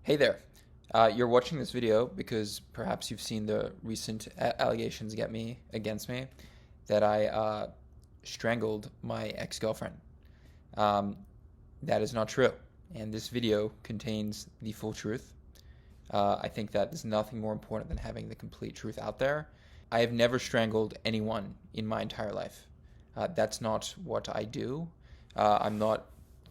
Hey there. You're watching this video because perhaps you've seen the recent allegations against me that I strangled my ex-girlfriend. Um, that is not true, and this video contains the full truth. I think that there's nothing more important than having the complete truth out there. I have never strangled anyone in my entire life. That's not what I do. I'm not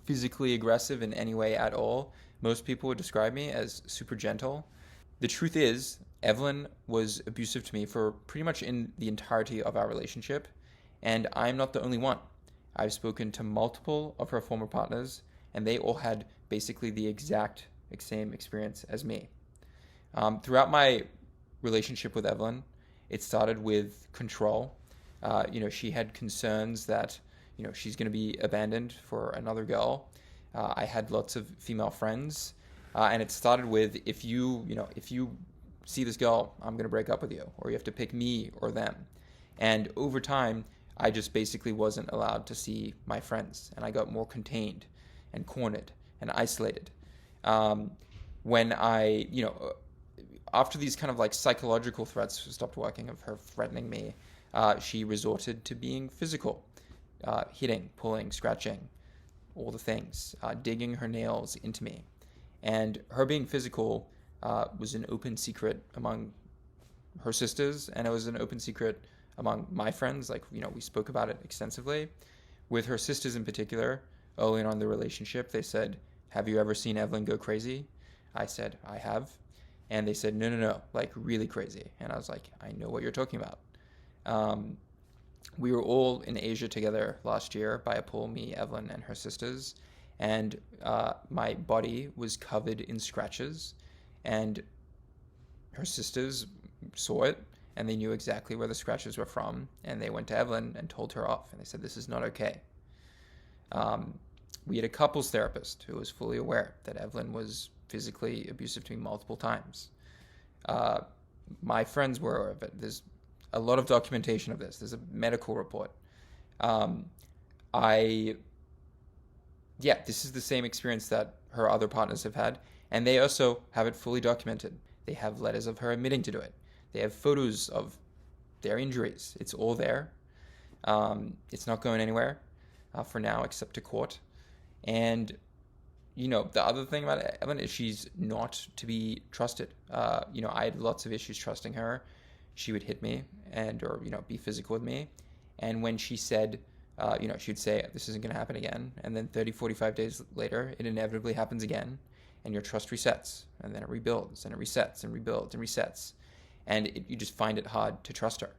physically aggressive in any way at all. Most people would describe me as super gentle. The truth is, Evelyn was abusive to me for pretty much in the entirety of our relationship, and I'm not the only one. I've spoken to multiple of her former partners, and they all had basically the exact same experience as me. Throughout my relationship with Evelyn, it started with control. She had concerns that, she's going to be abandoned for another girl. I had lots of female friends, and it started with if you see this girl, I'm going to break up with you, or you have to pick me or them. And over time, I just basically wasn't allowed to see my friends, and I got more contained and cornered and isolated. When after these kind of like psychological threats stopped working of her threatening me, she resorted to being physical, hitting, pulling, scratching, all the things, digging her nails into me. And her being physical was an open secret among her sisters, and it was an open secret among my friends. We spoke about it extensively. With her sisters in particular, early on in the relationship, they said, "Have you ever seen Evelyn go crazy?" I said, "I have." And they said, no, like really crazy. And I was like, I know what you're talking about. We were all in Asia together last year by a pool, me, Evelyn, and her sisters. And my body was covered in scratches. And her sisters saw it, and they knew exactly where the scratches were from. And they went to Evelyn and told her off. And they said, this is not okay. We had a couples therapist who was fully aware that Evelyn was physically abusive to me multiple times. My friends were aware of it. There's a lot of documentation of this. There's a medical report. This is the same experience that her other partners have had, and they also have it fully documented. They have letters of her admitting to do it. They have photos of their injuries. It's all there. It's not going anywhere for now except to court. And the other thing about Evelyn is she's not to be trusted. I had lots of issues trusting her. She would hit me or be physical with me. And when she said, she'd say, this isn't going to happen again. And then 30, 45 days later, it inevitably happens again. And your trust resets. And then it rebuilds and it resets and rebuilds and resets. And you just find it hard to trust her.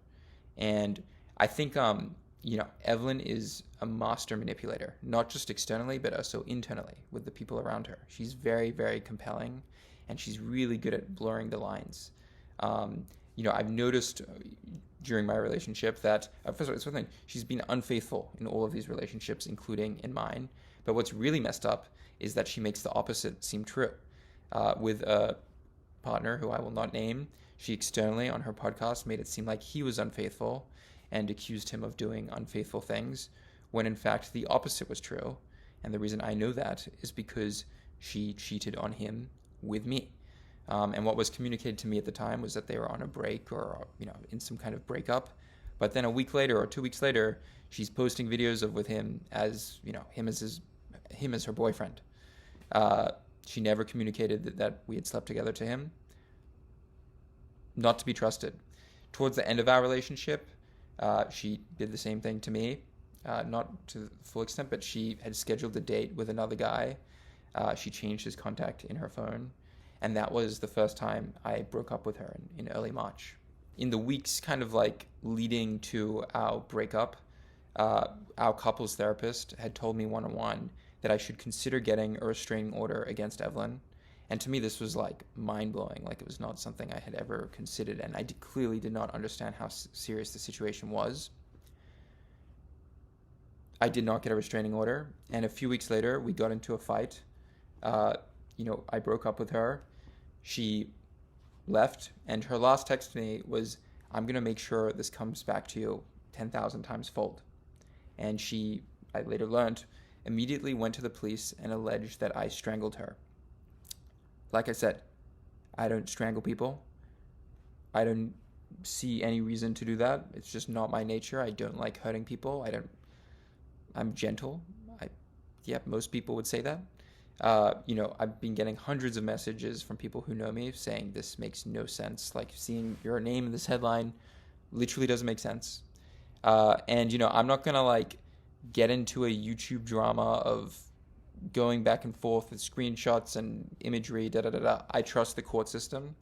And I think, Evelyn is a master manipulator, not just externally, but also internally with the people around her. She's very, very compelling, and she's really good at blurring the lines. I've noticed during my relationship that, first of all, it's one thing, she's been unfaithful in all of these relationships, including in mine. But what's really messed up is that she makes the opposite seem true. With a partner who I will not name, she externally on her podcast made it seem like he was unfaithful and accused him of doing unfaithful things, when in fact the opposite was true. And the reason I know that is because she cheated on him with me. And what was communicated to me at the time was that they were on a break or, in some kind of breakup. But then a week later or 2 weeks later, she's posting videos with him as, him as her boyfriend. She never communicated that we had slept together to him. Not to be trusted. Towards the end of our relationship, she did the same thing to me, not to the full extent, but she had scheduled a date with another guy. She changed his contact in her phone, and that was the first time I broke up with her in early March. In the weeks kind of like leading to our breakup, our couples therapist had told me one-on-one that I should consider getting a restraining order against Evelyn. And to me, this was like mind-blowing. Like, it was not something I had ever considered, and I clearly did not understand how serious the situation was. I did not get a restraining order, and a few weeks later, we got into a fight. I broke up with her. She left, and her last text to me was, "I'm going to make sure this comes back to you 10,000 times fold." And she, I later learned, immediately went to the police and alleged that I strangled her. Like I said, I don't strangle people. I don't see any reason to do that. It's just not my nature. I don't like hurting people. I'm gentle. Yeah, most people would say that. I've been getting hundreds of messages from people who know me saying this makes no sense. Like, seeing your name in this headline literally doesn't make sense. I'm not gonna like get into a YouTube drama of going back and forth with screenshots and imagery. Da da da da. I trust the court system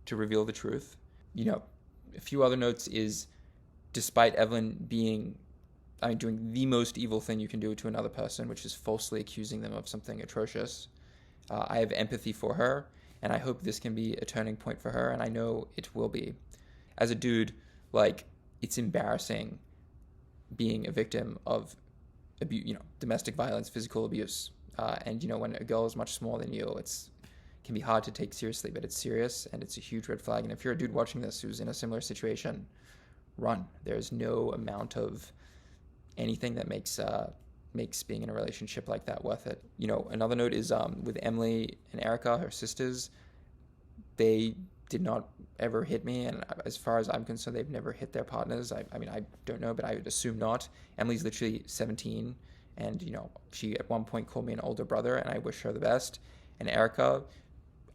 to reveal the truth. A few other notes is, despite Evelyn doing the most evil thing you can do to another person, which is falsely accusing them of something atrocious, I have empathy for her, and I hope this can be a turning point for her, and I know it will be. As a dude, like, it's embarrassing being a victim of domestic violence, physical abuse. When a girl is much smaller than you, it can be hard to take seriously, but it's serious, and it's a huge red flag. And if you're a dude watching this who's in a similar situation, run. There's no amount of anything that makes being in a relationship like that worth it. Another note is with Emily and Erica, her sisters, they did not ever hit me, and as far as I'm concerned, they've never hit their partners. I don't know, but I would assume not. Emily's literally 17, and she at one point called me an older brother, and I wish her the best. And Erica,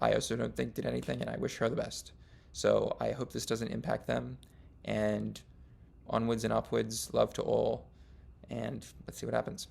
I also don't think did anything, and I wish her the best. So I hope this doesn't impact them, and onwards and upwards, love to all, and let's see what happens.